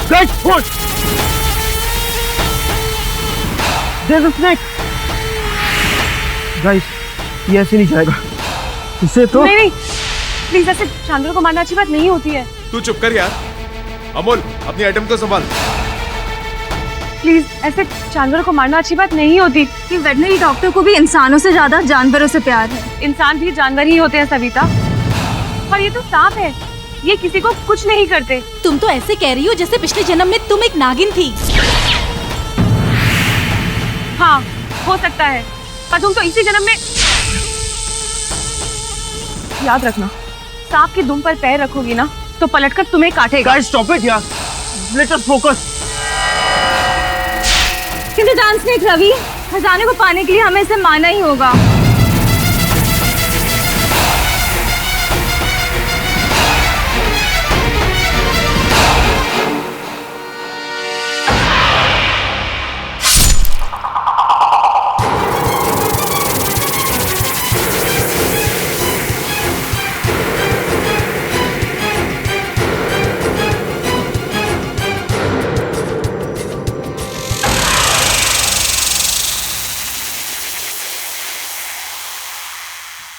Guys, push! There's a snake. Guys, ये ऐसे नहीं जाएगा। इसे तो नहीं, प्लीज ऐसे जानवरों को मारना अच्छी बात नहीं होती है। तू चुप कर यार। अमोल, अपनी आइटम को संभाल। प्लीज ऐसे जानवरों को मारना अच्छी बात नहीं होती। कि वेटनरी डॉक्टर को भी इंसानों से ज्यादा जानवरों से प्यार है। इंसान भी जानवर ही होते हैं सविता। और ये तो सांप है, ये किसी को कुछ नहीं करते। तुम तो ऐसे कह रही हो जैसे पिछले जन्म में तुम एक नागिन थी। हाँ, हो सकता है, पर तुम तो इसी जन्म में। याद रखना, सांप के दुम पर पैर रखोगी ना तो पलटकर तुम्हें काटेगा। Guys, stop it यार। Let us focus. किसी डांस स्नेक रवि, खजाने को पाने के लिए हमें इसे मारना ही होगा।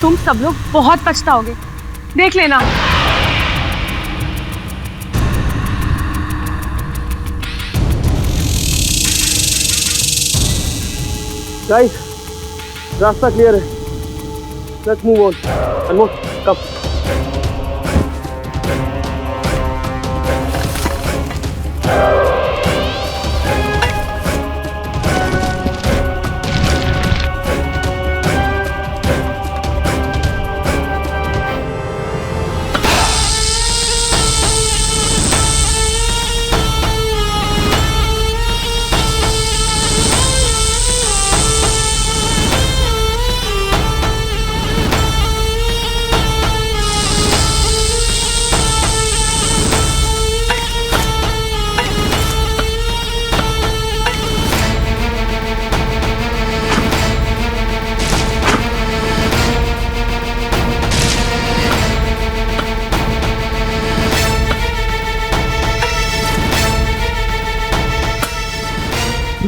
तुम सब लोग बहुत पछताओगे, देख लेना। Guys, रास्ता क्लियर है। Let's move on. Anmol, come.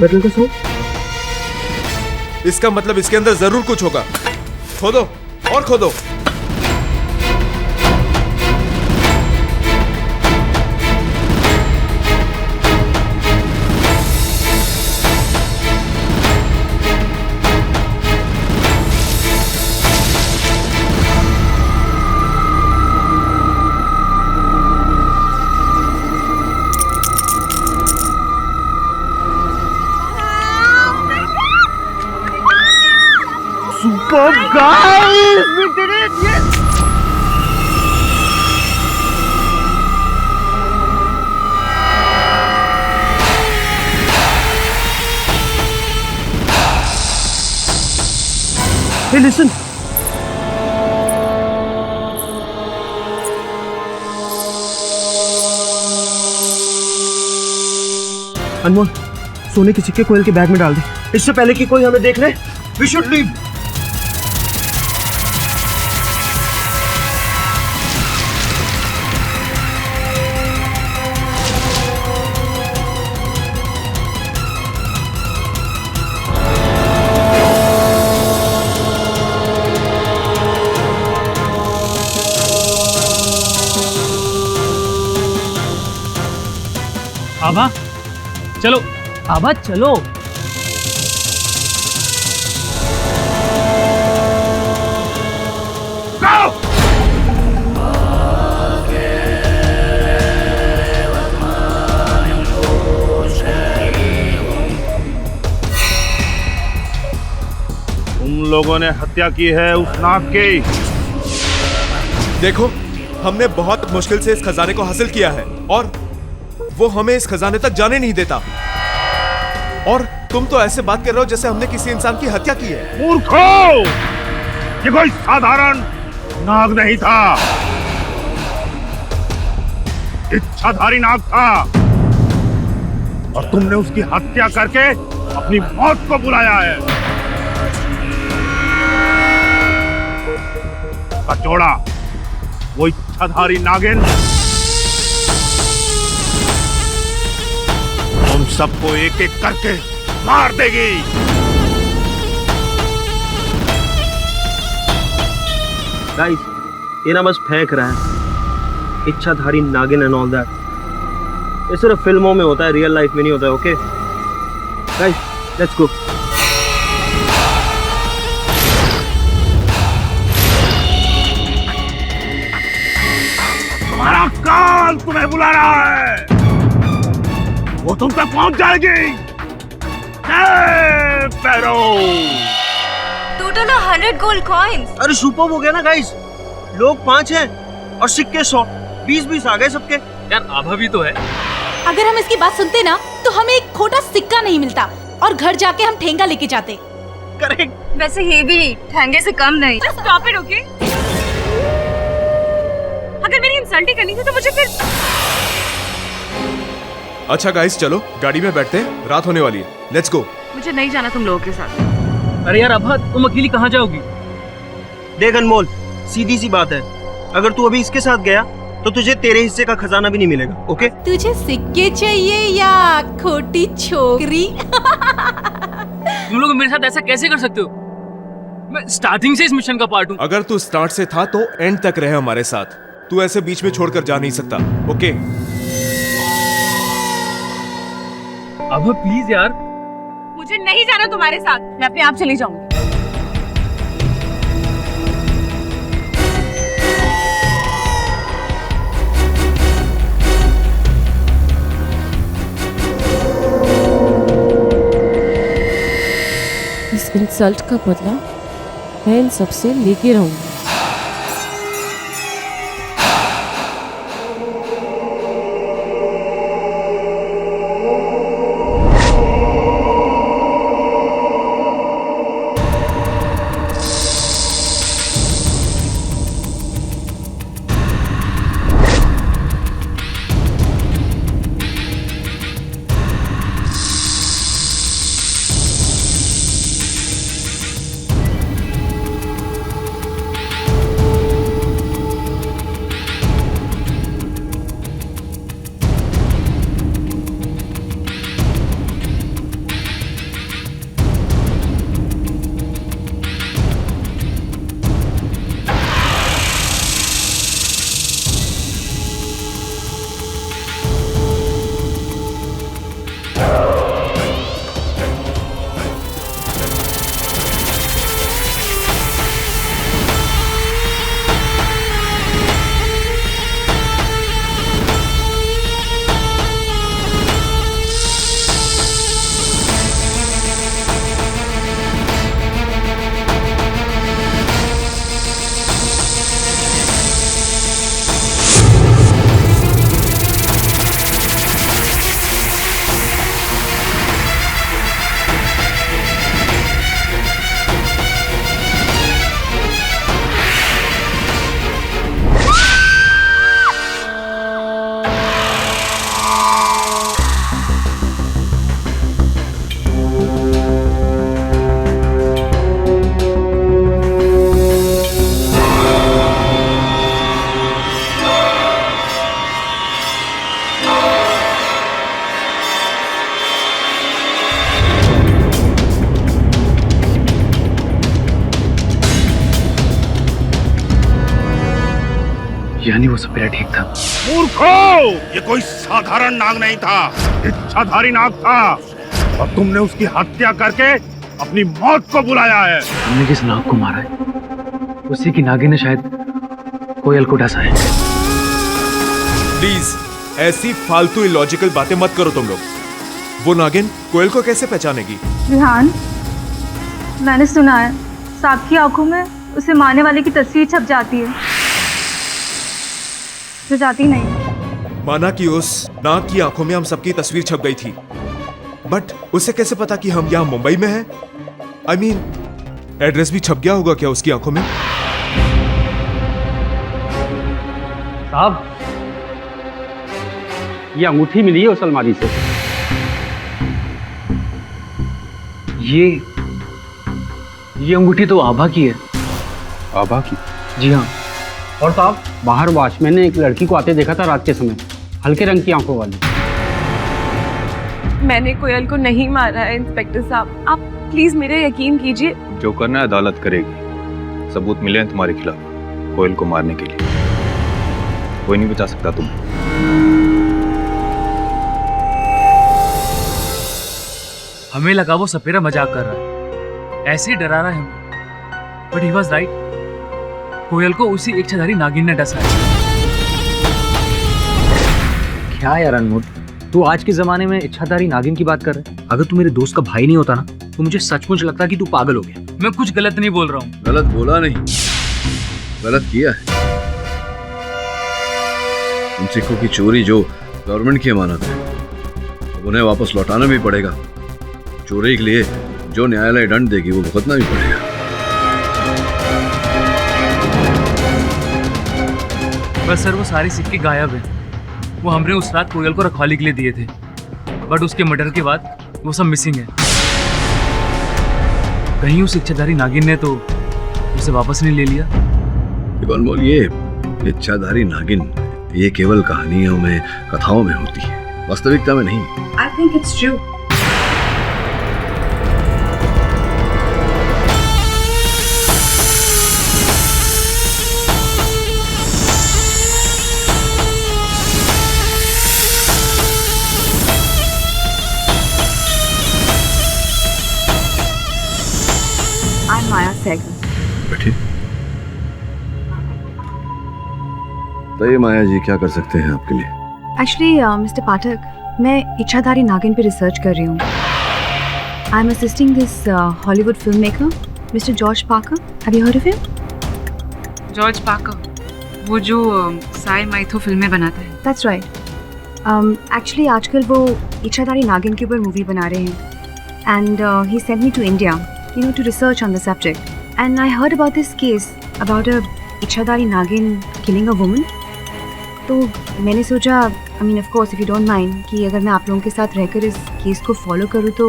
Battle का साउंड? इसका मतलब इसके अंदर जरूर कुछ होगा। खोदो और खोदो। Superb, guys! We did it! Yes! Hey, listen! अनमोल, सोने के सिक्के कोयल के बैग में डाल दे। इससे पहले कि कोई हमें देख ले, we should leave. आभा चलो, आभा चलो। तुम लोगों ने हत्या की है उस नाग की। देखो, हमने बहुत मुश्किल से इस खजाने को हासिल किया है और वो हमें इस खजाने तक जाने नहीं देता। और तुम तो ऐसे बात कर रहे हो जैसे हमने किसी इंसान की हत्या की है। मूर्खों! ये कोई साधारण नाग नहीं था, इच्छाधारी नाग था और तुमने उसकी हत्या करके अपनी मौत को बुलाया है। कचौड़ा, वो इच्छाधारी नागिन सबको एक एक करके मार देगी। गाइस, ये ना बस फेंक रहा है इच्छाधारी नागिन एंड ऑल दैट। ये सिर्फ फिल्मों में होता है, रियल लाइफ में नहीं होता है। Okay guys, let's go. तुम्हारा काल तुम्हें बुला रहा है, वो तुम तक पहुंच जाएगी। पैरो टोटल 100 गोल्ड कॉइन्स। अरे सुपर हो गया ना गाइस, लोग 5 हैं और सिक्के 100, 20-20 आ गए सबके। यार आभा भी तो है। अगर हम इसकी बात सुनते ना तो हमें एक खोटा सिक्का नहीं मिलता और घर जाके हम ठेंगा लेके जाते। करेक्ट। वैसे ये भी ठहंगे से कम नहीं। Stop it, okay? अगर मेरी इंसल्ट ही करनी थी तो मुझे फिर। अच्छा गाइस, चलो गाड़ी में बैठते हैं, रात होने वाली है। Let's go. मुझे नहीं जाना तुम लोगों के साथ। अरे यार आभा, तुम अकेली कहाँ जाओगी? देख अनमोल, सीधी सी बात है, अगर तू अभी इसके साथ गया तो तुझे तेरे हिस्से का खजाना भी नहीं मिलेगा। ओके? तुझे सिक्के चाहिए या खोटी छोकरी? तुम लोग मेरे साथ ऐसा कैसे कर सकते हो? मैं स्टार्टिंग से इस मिशन का पार्ट हूँ। अगर तू स्टार्ट से था तो एंड तक रहे हमारे साथ। तू ऐसे बीच में छोड़कर जा नहीं सकता। ओके? आभा प्लीज यार। मुझे नहीं जाना तुम्हारे साथ, मैं अपने आप चली जाऊंगी। इस इंसल्ट का बदला मैं इन सबसे लेके रहूंगी। यानी वो सपेरा ठीक था। मूर्खो, ये कोई साधारण नाग नहीं था, इच्छाधारी नाग था, और तुमने उसकी हत्या करके अपनी मौत को बुलाया है। हमने जिस नाग को मारा है उसी की नागिन ने शायद कोयल को डसा है। प्लीज ऐसी फालतू इलॉजिकल बातें मत करो तुम लोग। वो नागिन कोयल को कैसे पहचानेगी? रिहान, मैंने सुना है सांप की आंखों में उसे मारने वाले की तस्वीर छप जाती है, जो जाती नहीं। माना कि उस नाग की आंखों में हम सबकी तस्वीर छप गई थी, बट उसे कैसे पता कि हम यहाँ मुंबई में हैं? I mean, एड्रेस भी छप गया होगा क्या उसकी आंखों में? साहब, ये अंगूठी मिली है उस अलमारी से। ये अंगूठी तो आभा की है। आभा की? जी हाँ। और साहब, बाहर वॉचमैन ने एक लड़की को आते देखा था रात के समय, हल्के रंग की आंखों वाली। मैंने कोयल को नहीं मारा है इंस्पेक्टर साहब, आप प्लीज मेरे यकीन कीजिए। जो करना है अदालत करेगी। सबूत मिले हैं तुम्हारे खिलाफ कोयल को मारने के लिए। कोई नहीं बचा सकता तुम्हें। हमें लगा वो सपेरा मजाक कर रहा है, ऐसे ही डरा रहा है हमें, बट ही वाज राइट। कोयल को उसी इच्छाधारी नागिन ने डसा है। क्या यार अनमोल, तू आज के जमाने में इच्छाधारी नागिन की बात कर रहा है? अगर तू मेरे दोस्त का भाई नहीं होता ना तो मुझे सचमुच लगता कि तू पागल हो गया। मैं कुछ गलत नहीं बोल रहा हूँ। गलत बोला नहीं, गलत किया है। उन सिक्कों की चोरी जो गवर्नमेंट की अमानत है, अब उन्हें वापस लौटाना भी पड़ेगा। चोरी के लिए जो न्यायालय दंड देगी वो भुगतना भी पड़ेगा। बस सर, वो सारे सिक्के गायब हैं। वो हमने उस रात कोयल को रखवाली के लिए दिए थे, बट उसके मर्डर के बाद वो सब मिसिंग है। कहीं उस इच्छाधारी नागिन ने तो उसे वापस नहीं ले लिया। अनमोल, ये इच्छाधारी नागिन ये केवल कहानियों में, कथाओं में होती है, वास्तविकता में नहीं। I think it's true. Maya Sehgal. बैठिए। तो ये माया जी क्या कर सकते हैं आपके लिए? एक्चुअली मिस्टर पाठक, मैं इच्छाधारी नागिन पे रिसर्च कर रही हूँ। I M assisting this Hollywood film maker mister George Parker. Have you heard of him? George Parker, वो जो साई माइथो फिल्में बनाता है। That's right. एक्चुअली आजकल वो इच्छाधारी नागिन के ऊपर मूवी बना रहे हैं and he sent me to India to research on the subject, and I heard about this case about a इच्छाधारी नागिन killing a woman. तो मैंने सोचा, I mean of course if you don't mind, कि अगर मैं आप लोगों के साथ रहकर इस केस को फॉलो करूँ तो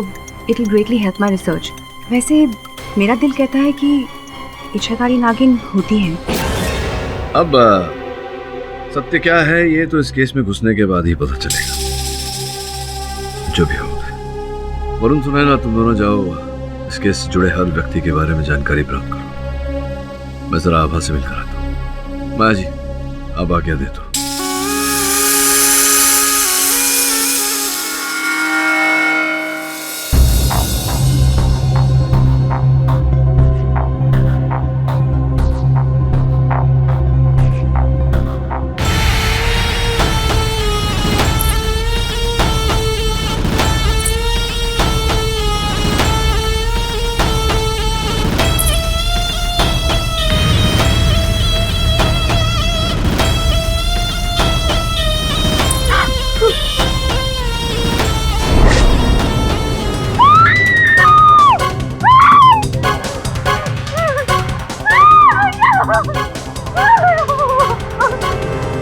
it will greatly help my research. वैसे मेरा दिल कहता है कि इच्छाधारी नागिन होती है। अब सत्य क्या है ये तो इस केस में घुसने के बाद ही पता चलेगा। जो भी हो, वरुण सुनैना, तुम दोनों जाओ इस केस से जुड़े हर व्यक्ति के बारे में जानकारी प्राप्त करो। मैं जरा आभा से मिलकर आता हूँ। माया जी, आप आज्ञा दे दो।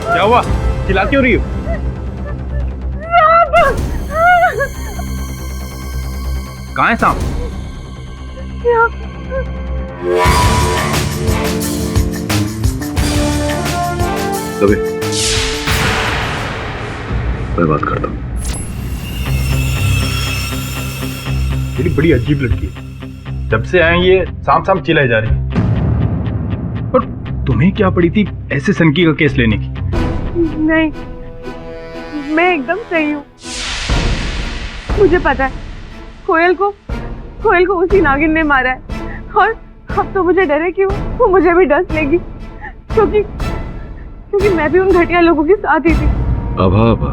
क्या हुआ? चिल्ला क्यों रही हो? कहाँ है सांप? तभी मैं बात करता हूँ। तेरी बड़ी अजीब लड़की है। जब से आए ये सांप सांप चिल्लाई जा रही है। और तुम्हें क्या पड़ी थी ऐसे सनकी का केस लेने की? नहीं, मैं एकदम सही हूँ। मुझे पता है कोयल को उसी नागिन ने मारा है, और अब तो मुझे डर है कि वो मुझे भी डस लेगी, क्योंकि मैं भी उन घटिया लोगों के साथ ही थी। आभा,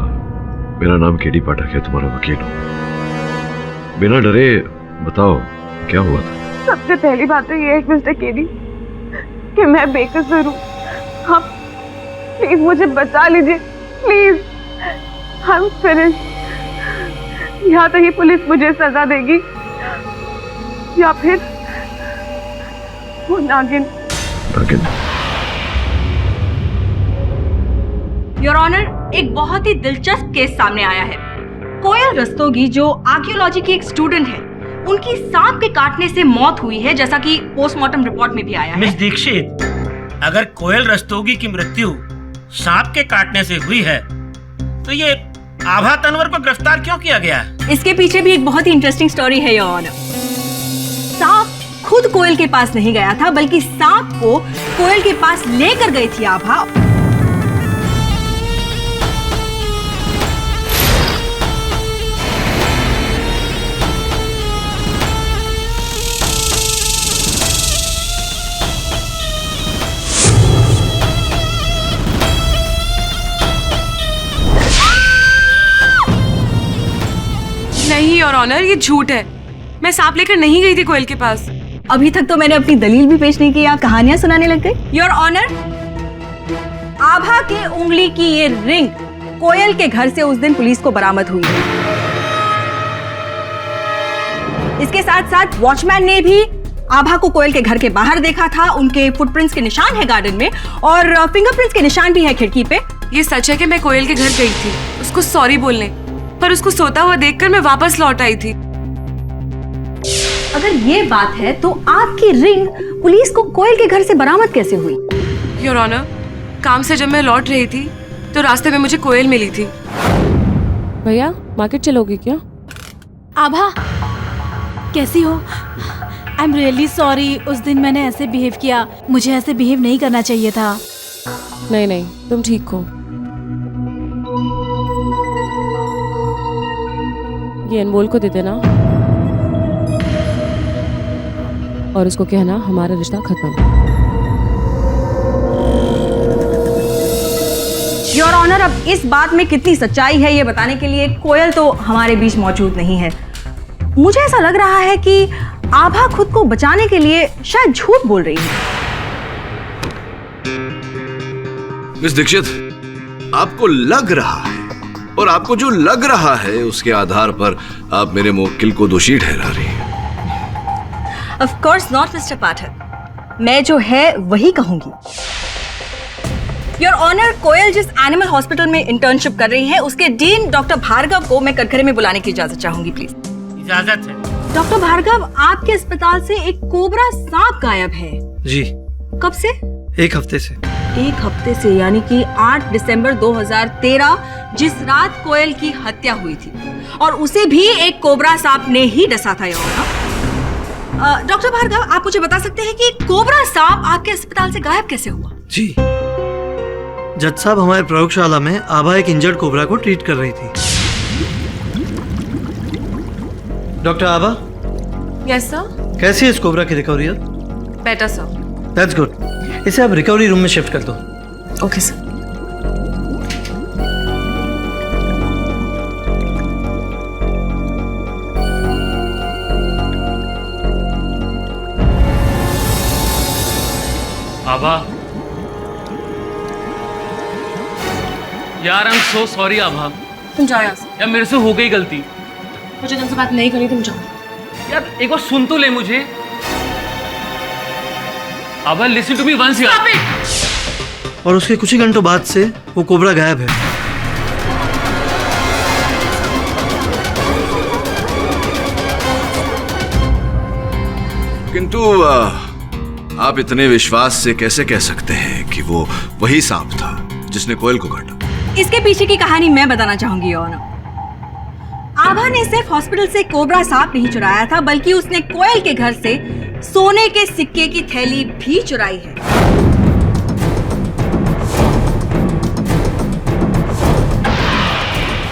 मेरा नाम केडी पाठक है, तुम्हारा वकील हूँ। बिना डरे बताओ क्या हुआ था? सबसे पहली बात तो ये है मिस्टर केडी कि मैं बेकसूर हूँ। आप प्लीज मुझे बचा लीजिए, प्लीज। I am finished. या तो ये पुलिस मुझे सजा देगी या फिर वो नागिन। योर ऑनर, एक बहुत ही दिलचस्प केस सामने आया है। कोयल रस्तोगी जो आर्कियोलॉजी की एक स्टूडेंट है, उनकी सांप के काटने से मौत हुई है, जैसा कि पोस्टमार्टम रिपोर्ट में भी आया है। मिस दीक्षित, अगर कोयल रस्तोगी की मृत्यु सांप के काटने से हुई है तो ये आभा तनवर को गिरफ्तार क्यों किया गया है? इसके पीछे भी एक बहुत ही इंटरेस्टिंग स्टोरी है योर ऑनर। सांप खुद कोयल के पास नहीं गया था, बल्कि सांप को कोयल के पास लेकर गई थी आभा। नहीं योर ऑनर, ये झूठ है। मैं सांप लेकर नहीं गई थी कोयल के पास। अभी तक तो मैंने अपनी दलील भी पेश नहीं की, आप कहानियां सुनाने लग गए। योर ऑनर, आभा के उंगली की ये रिंग कोयल के घर से उस दिन पुलिस को बरामद हुई है। इसके साथ साथ वॉचमैन ने भी आभा को कोयल के घर के बाहर देखा था। उनके फुटप्रिंट्स के निशान है गार्डन में और फिंगरप्रिंट्स के निशान भी है खिड़की पे। ये सच है कि मैं कोयल के घर गई थी उसको सॉरी बोलने, पर उसको सोता हुआ देखकर मैं वापस लौट आई थी। अगर ये बात है तो आपकी रिंग पुलिस को कोयल के घर से बरामद कैसे हुई? योर ऑनर, काम से जब मैं लौट रही थी तो रास्ते में मुझे कोयल मिली थी। भैया मार्केट चलोगे क्या? आभा कैसी हो? आई एम रियली सॉरी, उस दिन मैंने ऐसे बिहेव किया। मुझे ऐसे बिहेव नहीं करना चाहिए था। नहीं नहीं, तुम ठीक हो। ये अनमोल को दे देना और उसको कहना हमारा रिश्ता खत्म। योर ऑनर, अब इस बात में कितनी सच्चाई है ये बताने के लिए कोयल तो हमारे बीच मौजूद नहीं है। मुझे ऐसा लग रहा है कि आभा खुद को बचाने के लिए शायद झूठ बोल रही है। मिस दीक्षित, आपको लग रहा है, और आपको जो लग रहा है उसके आधार पर आप मेरे मुवक्किल को दोषी ठहरा रही हैं। Of course not, मिस्टर पाठक। मैं जो है वही कहूंगी। योर ऑनर, कोयल जिस एनिमल हॉस्पिटल में इंटर्नशिप कर रही है उसके डीन डॉक्टर भार्गव को मैं कटघरे में बुलाने की इजाजत चाहूंगी, प्लीज। इजाजत है। डॉक्टर भार्गव, आपके अस्पताल से एक कोबरा सांप गायब है। जी। कब से? एक हफ्ते से। एक हफ्ते से, यानी कि 8 दिसंबर 2013, जिस रात कोयल की हत्या हुई थी, और उसे भी एक कोबरा सांप ने ही डसा था। डॉक्टर भार्गव, आप मुझे बता सकते हैं कि कोबरा सांप आपके अस्पताल से गायब कैसे हुआ? जी, जज साहब, हमारे प्रयोगशाला में आभा एक इंजर्ड कोबरा को ट्रीट कर रही थी। डॉक्टर आभा। Yes sir. कैसी है इस कोबरा की recovery? Better sir. That's good. इसे अब रिकवरी रूम में शिफ्ट कर दो। Okay sir. आभा, यार आई एम सो सॉरी आभा। तुम जाओ यहाँ से। यार मेरे से हो गई गलती। मुझे तुमसे बात नहीं करनी, तुम जाओ। यार एक बार सुन तो ले मुझे। आभा लिसन टू मी वंस यार। और उसके कुछ ही घंटों बाद से वो कोबरा गायब है। किंतु आप इतने विश्वास से कैसे कह सकते हैं कि वो वही सांप था जिसने कोयल को काटा? इसके पीछे की कहानी मैं बताना चाहूंगी। आभा ने सिर्फ हॉस्पिटल से कोबरा सांप नहीं चुराया था, बल्कि उसने कोयल के घर से सोने के सिक्के की थैली भी चुराई है।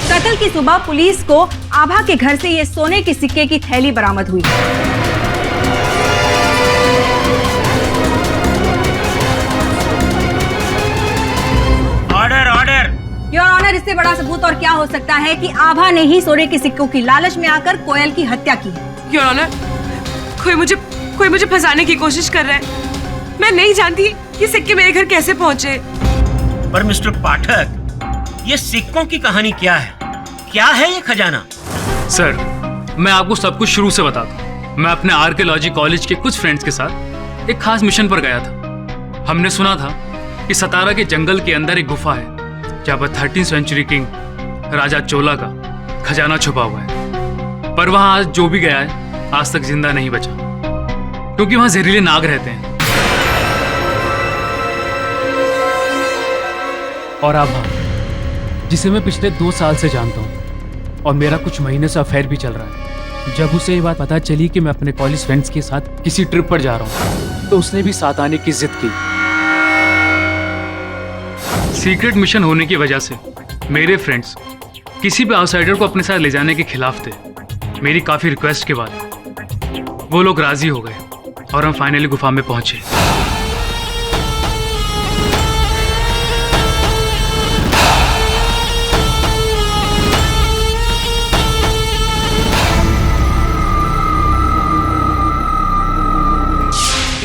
कत्ल की सुबह पुलिस को आभा के घर से ये सोने के सिक्के की थैली बरामद हुई। Order order. योर ऑनर, इससे बड़ा सबूत और क्या हो सकता है कि आभा ने ही सोने के सिक्कों की लालच में आकर कोयल की हत्या की है। योर ऑनर, कोई मुझे फंसाने की कोशिश कर रहा है। मैं नहीं जानती ये सिक्के मेरे घर कैसे पहुंचे। पर मिस्टर पाठक, ये सिक्कों की कहानी क्या है? क्या है ये खजाना? सर, मैं आपको सब कुछ शुरू से बताता हूँ। मैं अपने आर्कियोलॉजी कॉलेज के कुछ फ्रेंड्स के साथ एक खास मिशन पर गया था। हमने सुना था कि सतारा के जंगल के अंदर एक गुफा है जहाँ पर 13th सेंचुरी किंग राजा चोला का खजाना छुपा हुआ है। पर वहाँ आज जो भी गया है आज तक जिंदा नहीं बचा, क्योंकि वहाँ जहरीले नाग रहते हैं। और आभा, जिसे मैं पिछले 2 साल से जानता हूँ, और मेरा कुछ महीने से अफेयर भी चल रहा है। जब उसे ये बात पता चली कि मैं अपने कॉलेज फ्रेंड्स के साथ किसी ट्रिप पर जा रहा हूँ, तो उसने भी साथ आने की जिद की। सीक्रेट मिशन होने की वजह से मेरे फ्रेंड्स किसी भी आउटसाइडर को अपने साथ ले जाने के खिलाफ थे। मेरी काफ़ी रिक्वेस्ट के बाद वो लोग राजी हो गए और हम फाइनली गुफा में पहुंचे।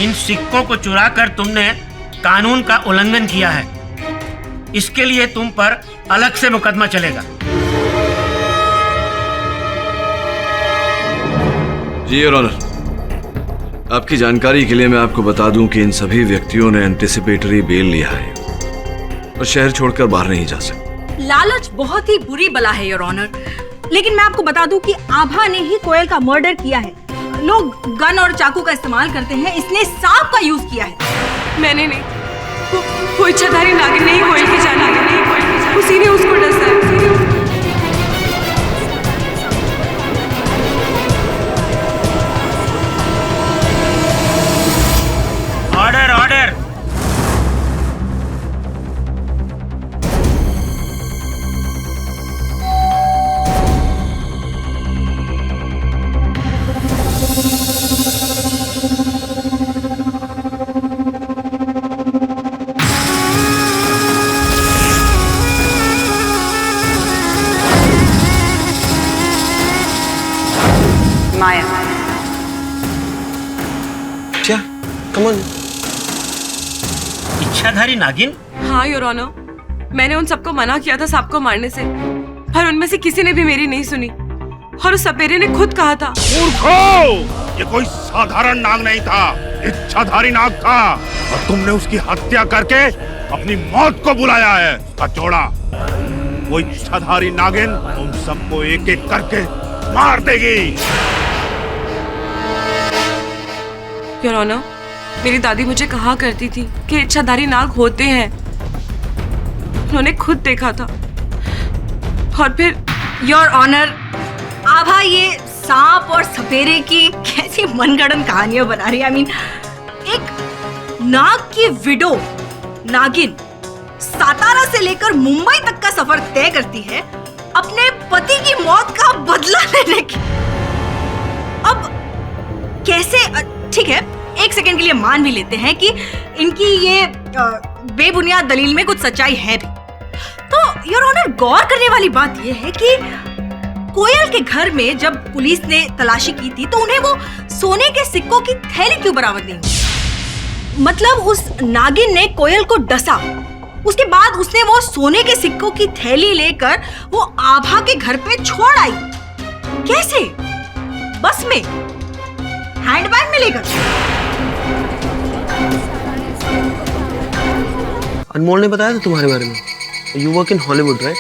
इन सिक्कों को चुराकर तुमने कानून का उल्लंघन किया है। इसके लिए तुम पर अलग से मुकदमा चलेगा। जी योर ऑनर, आपकी जानकारी के लिए मैं आपको बता दूं कि इन सभी व्यक्तियों ने एंटिसिपेटरी बेल लिया है और शहर छोड़कर बाहर नहीं जा सकते। लालच बहुत ही बुरी बला है योर ऑनर, लेकिन मैं आपको बता दूं कि आभा ने ही कोयल का मर्डर किया है। लोग गन और चाकू का इस्तेमाल करते हैं, इसने सांप का यूज किया है। मैंने नहीं, वो इच्छाधारी नागिन नहीं कोयल की जान आ गई, उसी ने उसको डसा। Order order. माया, क्या? Come on. इच्छाधारी नागिन? हाँ योर ऑनर, मैंने उन सबको मना किया था सांप को मारने से, पर उनमें से किसी ने भी मेरी नहीं सुनी और उस सपेरे ने खुद कहा था। मूर्खो! ये कोई साधारण नाग नहीं था, इच्छाधारी नाग था और तुमने उसकी हत्या करके अपनी मौत को बुलाया है। उसका जोड़ा, वो इच्छाधारी नागिन तुम सबको एक एक करके मार देगी। योर ऑनर, मेरी दादी मुझे कहा करती थी कि इच्छाधारी नाग होते हैं। उन्होंने खुद देखा था और फिर। योर ऑनर, आभा ये सांप और सपेरे की कैसी मनगढ़ंत कहानियां बना रही है। I mean, एक नाग की विडो नागिन सातारा से लेकर मुंबई तक का सफर तय करती है अपने पति की मौत का बदला लेने की। अब कैसे? ठीक है, एक सेकंड के लिए मान भी लेते हैं कि इनकी ये बेबुनियाद दलील में कुछ सच्चाई है भी, तो योर ऑनर गौर करने वाली बात यह है कि कोयल के घर में जब पुलिस ने तलाशी की थी तो उन्हें वो सोने के सिक्कों की थैली क्यों बरामद नहीं हुई? मतलब उस नागिन ने कोयल को डसा, उसके बाद उसने वो सोने के सिक्कों की थैली लेकर वो आभा के घर पे छोड़ आई। कैसे? बस में? हैंडबैग में लेकर? अनमोल ने बताया था तुम्हारे बारे में। You work in Hollywood right?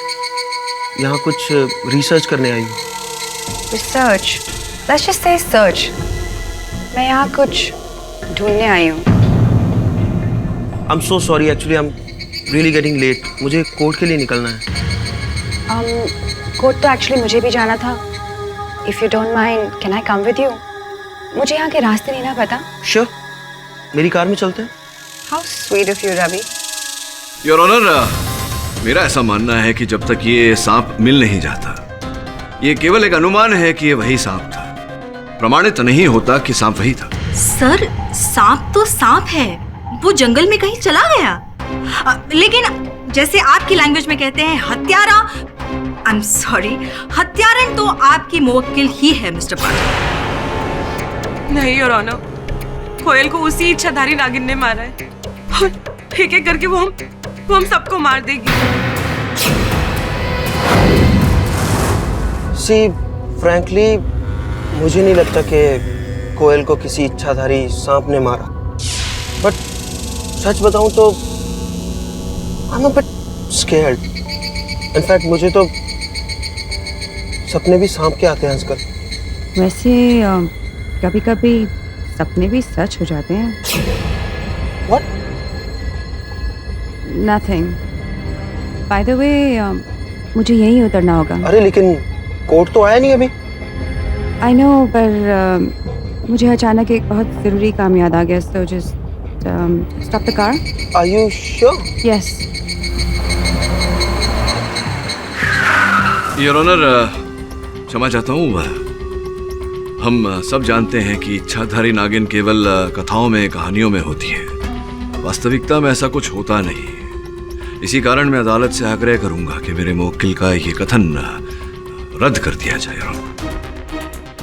यहाँ कुछ रिसर्च करने आई हूँ। Research? Let's just say search. मैं यहाँ कुछ ढूंढने आई हूँ। I am so sorry, actually I am really getting late. मुझे कोर्ट के लिए निकलना है। कोर्ट तो एक्चुअली मुझे भी जाना था। If you don't mind, can I come with you? मुझे यहाँ के रास्ते नहीं ना पता। श्योर, मेरी कार में चलते हैं। How sweet of you Ravi. Your honour, मेरा ऐसा मानना है कि जब तक ये सांप मिल नहीं जाता, ये केवल एक अनुमान है कि ये वही सांप था। प्रमाणित नहीं होता कि सांप वही था। सर, सांप तो सांप है, वो जंगल में कहीं चला गया। लेकिन जैसे आपकी लैंग्वेज में कहते हैं हत्यारा, आई एम सॉरी, हत्यारन तो आपकी मुवक्किल ही है मिस्टर पाठक। नहीं योर ऑनर, कोयल को उसी इच्छाधारी नागिन ने मारा है और एक एक करके वो हम सबको मार देगी। सी फ्रैंकली मुझे नहीं लगता कि कोयल को किसी इच्छाधारी सांप ने मारा, बट सच बताऊं तो I am a bit scared. In fact मुझे तो सपने भी सांप के आते हैं आजकल। वैसे कभी कभी सपने भी सच हो जाते हैं। What? Nothing. By the way, मुझे यहीं उतरना होगा। अरे लेकिन कोर्ट तो आया नहीं अभी। आई नो, पर मुझे अचानक एक बहुत ज़रूरी काम याद आ गया, so just stop the car. Are you sure? Yes. Your honour, क्षमा चाहता हूँ। हम सब जानते हैं कि इच्छाधारी नागिन केवल कथाओं में, कहानियों में होती है। वास्तविकता में ऐसा कुछ होता नहीं। इसी कारण मैं अदालत से आग्रह करूंगा कि मेरे मुवक्किल का ये कथन रद्द कर दिया जाए।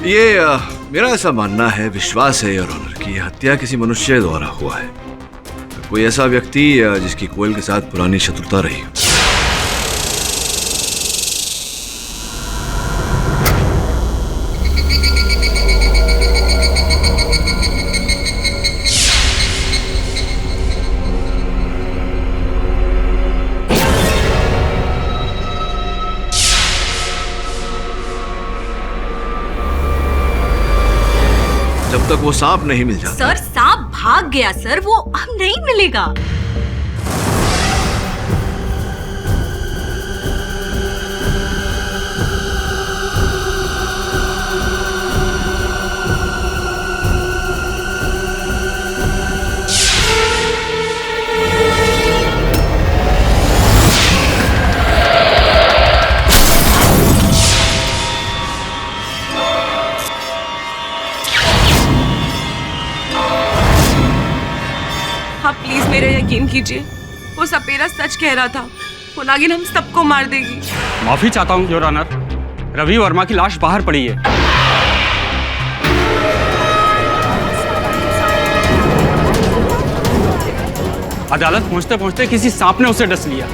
ये मेरा ऐसा मानना है, विश्वास है योर ऑनर, कि यह हत्या किसी मनुष्य द्वारा हुआ है। कोई ऐसा व्यक्ति जिसकी कोयल के साथ पुरानी शत्रुता रही हो। जब तक वो सांप नहीं मिल जाता। सर, सांप भाग गया सर, वो अब नहीं मिलेगा। आप प्लीज मेरा यकीन कीजिए, वो सपेरा सच कह रहा था। वो नागिन हम सबको मार देगी। माफी चाहता हूँ योर ऑनर, रवि वर्मा की लाश बाहर पड़ी है। अदालत पहुंचते पहुंचते किसी सांप ने उसे डस लिया।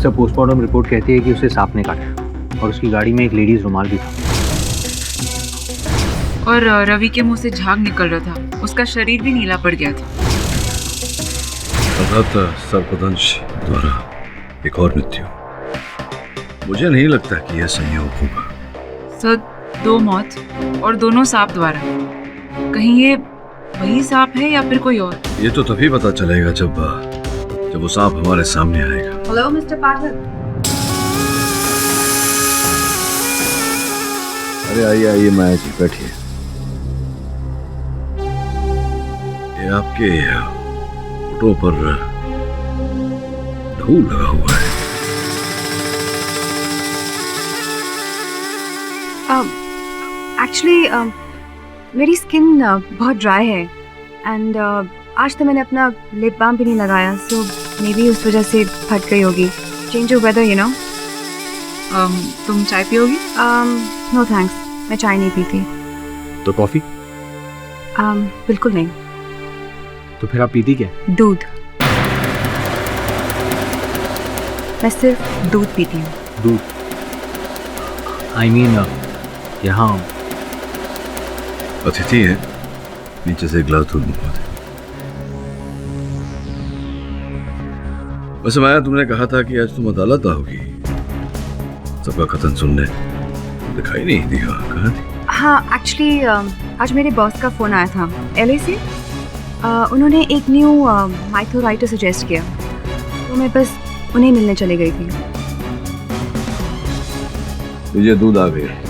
सब पोस्टमार्टम रिपोर्ट कहती है कि उसे सांप ने काटा और उसकी गाड़ी में एक लेडीज रुमाल भी था। और रवि के मुंह से झाग निकल रहा था, उसका शरीर भी नीला पड़ गया था। सर्पदंश द्वारा एक और मृत्यु। मुझे नहीं लगता कि यह संयोग होगा। सर, 2 मौत और दोनों सांप द्वारा। कहीं ये वही सांप है या फिर कोई और? ये तो तभी पता चलेगा जब वो सांप हमारे सामने आएगा। हेलो मिस्टर पाठक। अरे आइए आइए माया जी, बैठिए। ये आपके फोटो पर धूल लगा हुआ है। एक्चुअली मेरी स्किन बहुत ड्राई है एंड आज तो मैंने अपना लिप बाम भी नहीं लगाया, सो मे बी उस वजह से फट गई होगी। Change of weather, you know. तुम चाय पियोगी? नो थैंक्स, मैं चाय नहीं पीती। तो कॉफी? बिल्कुल नहीं। तो फिर आप पीती क्या? दूध। मैं सिर्फ दूध पीती हूँ। दूध? आई मीन यहाँ अतिथि है, नीचे से एक गिलास दूध मंगवा दे। वैसे माया, तुमने कहा था कि आज तुम अदालत आओगी। सबका कथन सुनने दिखाई नहीं दी। कहाँ थी? हाँ, एक्चुअली आज मेरे बॉस का फ़ोन आया था LA से। उन्होंने एक न्यू माइथो राइटर सजेस्ट किया, तो मैं बस उन्हें मिलने चली गई थी। मुझे दूध आ गया।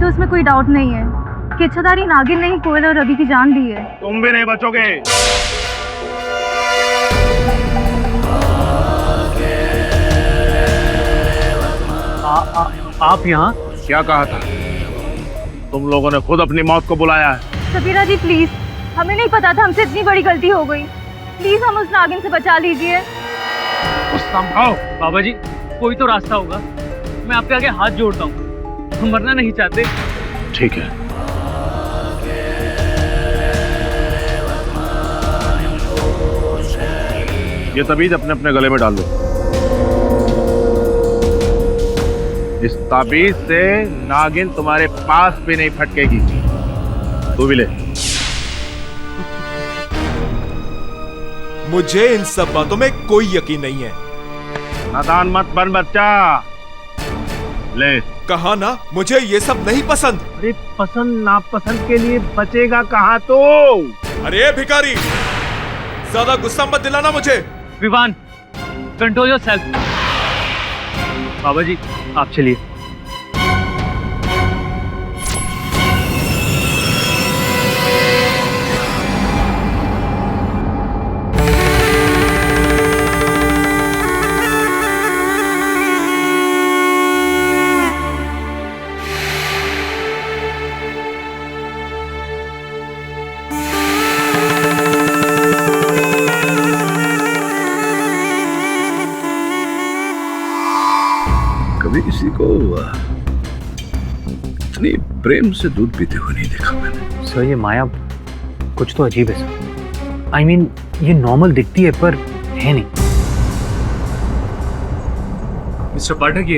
तो उसमें कोई डाउट नहीं है कि इच्छाधारी नागिन ने ही कोयल और रवि की जान दी है। तुम भी नहीं बचोगे। आप यहाँ? क्या कहा था? तुम लोगों ने खुद अपनी मौत को बुलाया है। सफीरा जी प्लीज, हमें नहीं पता था, हमसे इतनी बड़ी गलती हो गई। प्लीज हम उस नागिन से बचा लीजिए। संभाओ। बाबा जी, कोई तो रास्ता होगा। मैं आपके आगे हाथ जोड़ता हूँ, हम मरना नहीं चाहते। ठीक है। ये ताबीज अपने अपने गले में डाल लो। इस ताबीज से नागिन तुम्हारे पास भी नहीं फटकेगी। तू भी ले। मुझे इन सब बातों में कोई यकीन नहीं है। नादान मत बन बच्चा। ले। कहा ना मुझे ये सब नहीं पसंद। अरे पसंद नापसंद के लिए बचेगा कहाँ तो। अरे भिखारी, ज्यादा गुस्सा मत दिलाना मुझे। Vivaan, control yourself. बाबा जी, आप चलिए। कभी किसी को इतनी प्रेम से दूध पीते हुए नहीं देखा मैंने। सर ये माया कुछ तो अजीब है सर। I mean, ये नॉर्मल दिखती है पर है नहीं। मिस्टर पाठक,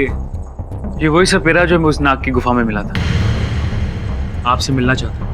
ये वही सपेरा जो मैं उस नाग की गुफा में मिला था। आपसे मिलना चाहता हूँ।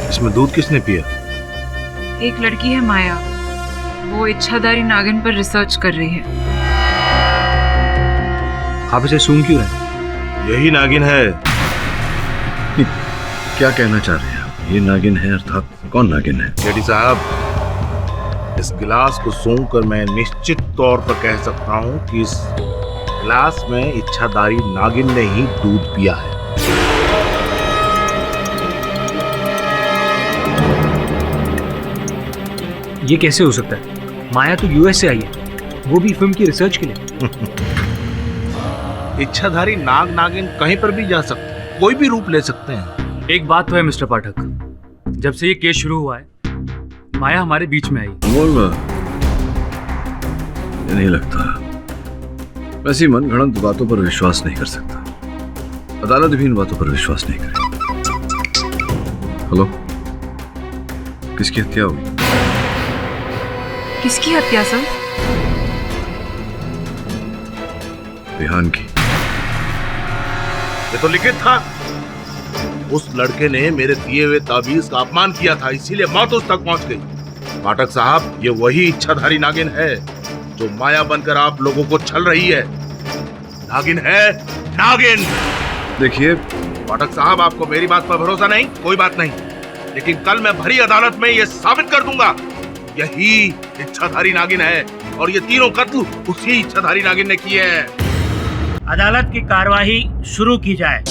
इसमें दूध किसने पिया? एक लड़की है माया, वो इच्छाधारी नागिन पर रिसर्च कर रही है। आप इसे सूंघ क्यों रहे? यही नागिन है। क्या कहना चाह रहे हैं आप? ये नागिन है अर्थात कौन नागिन है? जेडी साहब, इस गिलास को सूंघ कर मैं निश्चित तौर पर कह सकता हूँ कि इस गिलास में इच्छाधारी नागिन ने ही दूध पिया है। ये कैसे हो सकता है? माया तो यूएस से आई है, वो भी फिल्म की रिसर्च के लिए। इच्छाधारी नाग नागिन कहीं पर भी जा सकते हैं, कोई भी रूप ले सकते हैं। एक बात तो है मिस्टर पाठक, जब से ये केस शुरू हुआ है माया हमारे बीच में आई। ये नहीं लगता। ऐसी मनगढ़ंत बातों पर विश्वास नहीं कर सकता। अदालत भी इन बातों पर विश्वास नहीं करेगी। हेलो, किसकी हत्या हुई? किसकी हत्या सर? विहान की। ये तो लिखित था। उस लड़के ने मेरे दिए हुए ताबीज का अपमान किया था, इसीलिए मौत उस तक पहुंच गई। पाठक साहब, ये वही इच्छाधारी नागिन है जो माया बनकर आप लोगों को छल रही है। नागिन है, नागिन। देखिए पाठक साहब, आपको मेरी बात पर भरोसा नहीं, कोई बात नहीं, लेकिन कल मैं भरी अदालत में ये साबित कर दूंगा यही इच्छाधारी नागिन है और ये तीनों कत्ल उसी इच्छाधारी नागिन ने किए हैं। अदालत की कार्यवाही शुरू की जाए।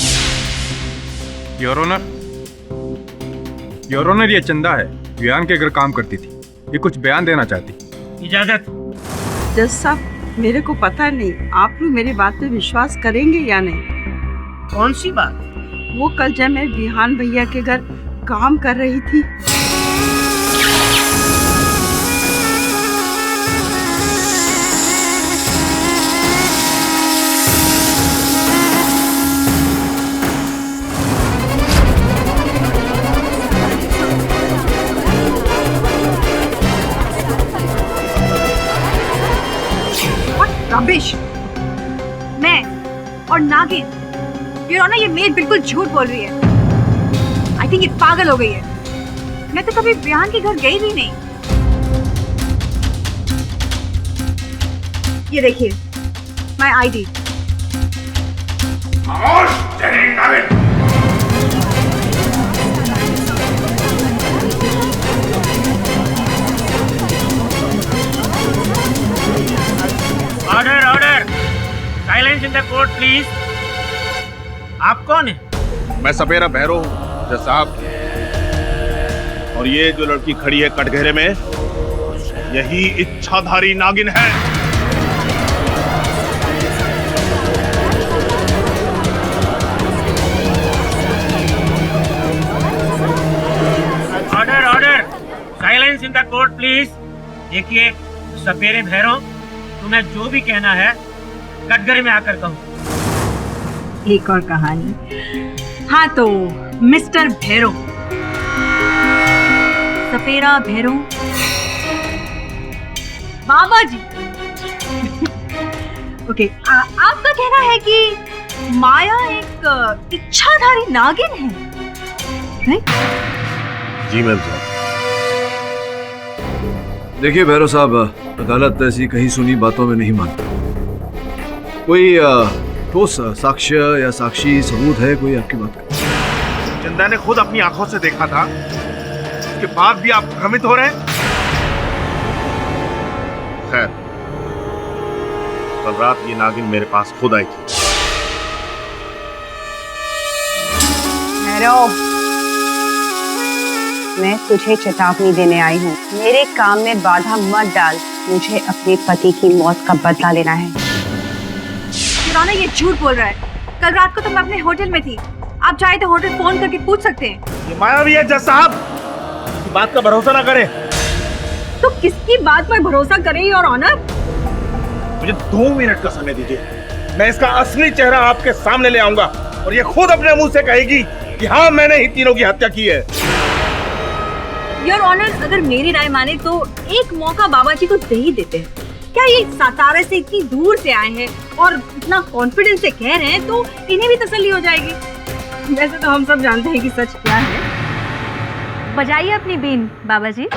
योर ऑनर, ये चंदा है, वियान के घर काम करती थी। ये कुछ बयान देना चाहती। इजाजत। जज साहब, मेरे को पता नहीं आप लोग मेरी बात पे विश्वास करेंगे या नहीं। कौन सी बात? वो कल जब मैं विहान भैया के घर काम कर रही थी, रबिश। मैं और नागिन, योर ऑनर, ये मेड बिल्कुल झूठ बोल रही है। आई थिंक ये पागल हो गई है। मैं तो कभी विहान के घर गई भी नहीं। ये देखिए, my ID. Order order, silence in the court please. आप कौन है? मैं सपेरा भैरो हूँ जज साहब, और ये जो लड़की खड़ी है कटघरे में, यही इच्छाधारी नागिन है। Order order, silence in the court please. देखिए सपेरे भैरो, तुम्हें जो भी कहना है कटघरे में आकर कहो। एक और कहानी। हाँ तो मिस्टर भैरो, सपेरा भैरो, बाबा जी। ओके, आपका कहना है कि माया एक इच्छाधारी नागिन है, right? जी मैम साहब। देखिए भैरव साहब, अदालत ऐसी कहीं सुनी बातों में नहीं मानती। कोई ठोस साक्ष्य या साक्षी सबूत है कोई आपकी बात का? चंदा ने खुद अपनी आंखों से देखा था, उसके बाद भी आप भ्रमित हो रहे हैं। खैर, कल रात ये नागिन मेरे पास खुद आई थी। भैरव, मैं तुझे चेतावनी देने आई हूँ। मेरे काम में बाधा मत डाल। मुझे अपने पति की मौत का बदला लेना है। किराना ये झूठ बोल रहा है। कल रात को तो मैं अपने होटल में थी। आप चाहे तो होटल फोन करके पूछ सकते हैं। ये माया भी है जज साहब, इसकी बात का भरोसा ना करें। तो किसकी बात पर भरोसा करें योर ऑनर? मुझे 2 मिनट का समय दीजिए, मैं इसका असली चेहरा आपके सामने ले आऊंगा और ये खुद अपने मुंह से कहेगी कि हाँ, मैंने ही तीनों की हत्या की है। योर ऑनर, अगर मेरी राय माने तो एक मौका बाबा जी को दे ही देते हैं। क्या ये सातारा से इतनी दूर से आए हैं और इतना कॉन्फिडेंस से कह रहे हैं, तो इन्हें भी तसल्ली हो जाएगी। वैसे तो हम सब जानते हैं कि सच क्या है। बजाइए अपनी बीन बाबा जी।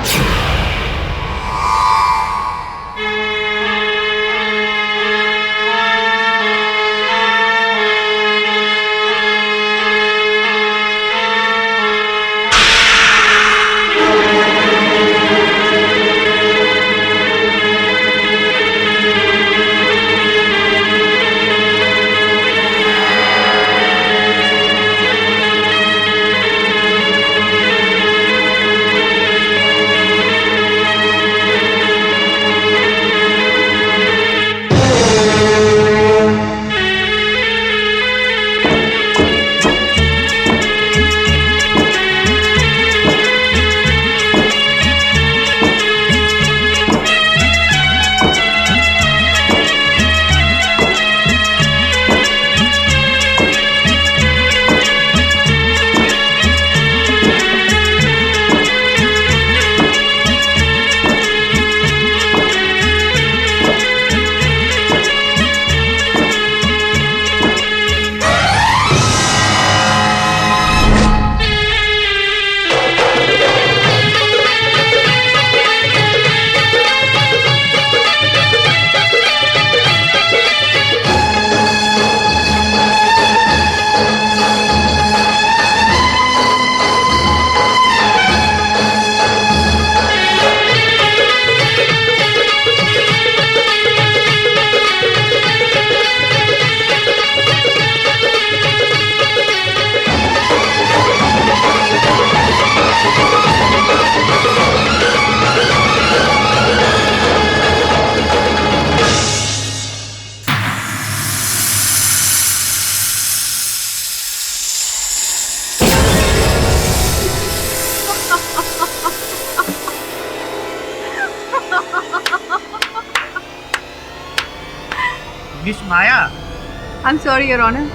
Miss Maya. I am sorry your honour,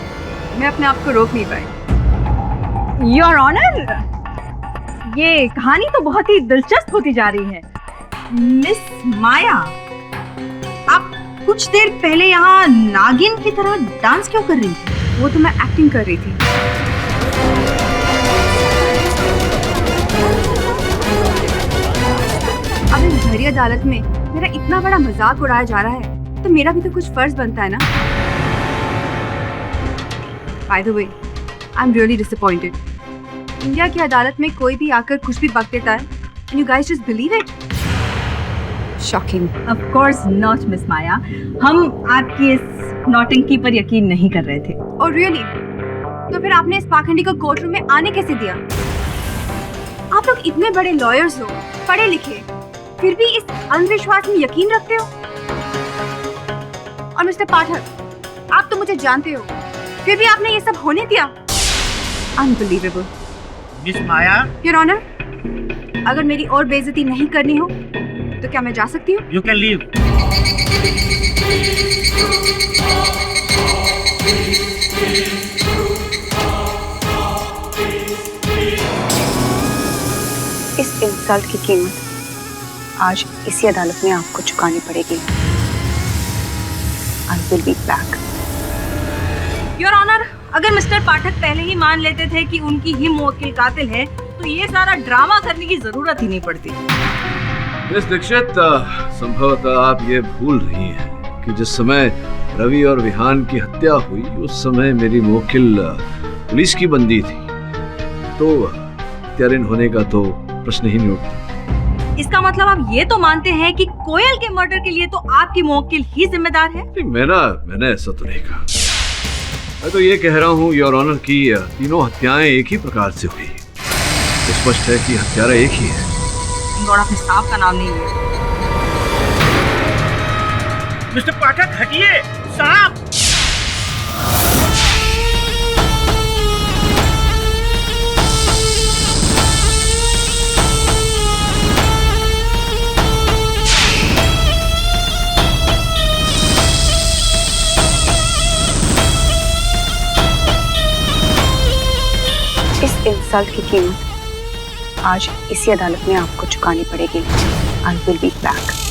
मैं अपने आप को रोक नहीं पाई। योर ऑनर, ये कहानी तो बहुत ही दिलचस्प होती जा रही है। मिस माया, आप कुछ देर पहले यहाँ नागिन की तरह डांस क्यों कर रही थी? वो तो मैं एक्टिंग कर रही थी। अब इस भरी अदालत में मेरा इतना बड़ा मजाक उड़ाया जा रहा है तो मेरा भी तो कुछ फर्ज बनता है ना। By the way, I am really disappointed. India की अदालत में कोई भी आकर कुछ भी बक देता है and you guys just believe it. Shocking. Of course not miss Maya, हम आपकी इस नौटंकी पर यकीन नहीं कर रहे थे। और रियली? तो फिर आपने इस पाखंडी को कोर्ट रूम में आने कैसे दिया? आप लोग इतने बड़े लॉयर्स हो, पढ़े लिखे, फिर भी इस अंधविश्वास में यकीन रखते हो। और मिस्टर पाठक, आप तो मुझे जानते हो, फिर भी आपने ये सब होने दिया। Unbelievable. Miss Maya. Your honour, अगर मेरी और बेइज्जती नहीं करनी हो तो क्या मैं जा सकती हूँ? You can leave. इस इंसल्ट की कीमत आज इसी अदालत में आपको चुकानी पड़ेगी। I will be back. Your honour, अगर मिस्टर पाठक पहले ही मान लेते थे कि उनकी ही मुवक्किल कातिल है तो ये सारा ड्रामा करने की जरूरत ही नहीं पड़ती। मिस दीक्षित, संभवतः आप ये भूल रही हैं कि जिस समय रवि और विहान की हत्या हुई उस समय मेरी मुवक्किल पुलिस की बंदी थी, तो हत्यारिन होने का तो प्रश्न ही नहीं उठता। इसका मतलब आप ये तो मानते हैं कि कोयल के मर्डर के लिए तो आपकी मुवक्किल ही जिम्मेदार है? नहीं, मैंने ऐसा तो नहीं कहा। मैं तो ये कह रहा हूँ योर ऑनर की तीनों हत्याएं एक ही प्रकार से हुई। तो स्पष्ट है कि हत्यारा एक ही है। गौड़ा अपने सांप का नाम नहीं लिया। मिस्टर पाठक हटिए, सांप। इस इंसल्ट की कीमत आज इसी अदालत में आपको चुकानी पड़ेगी। I will be back.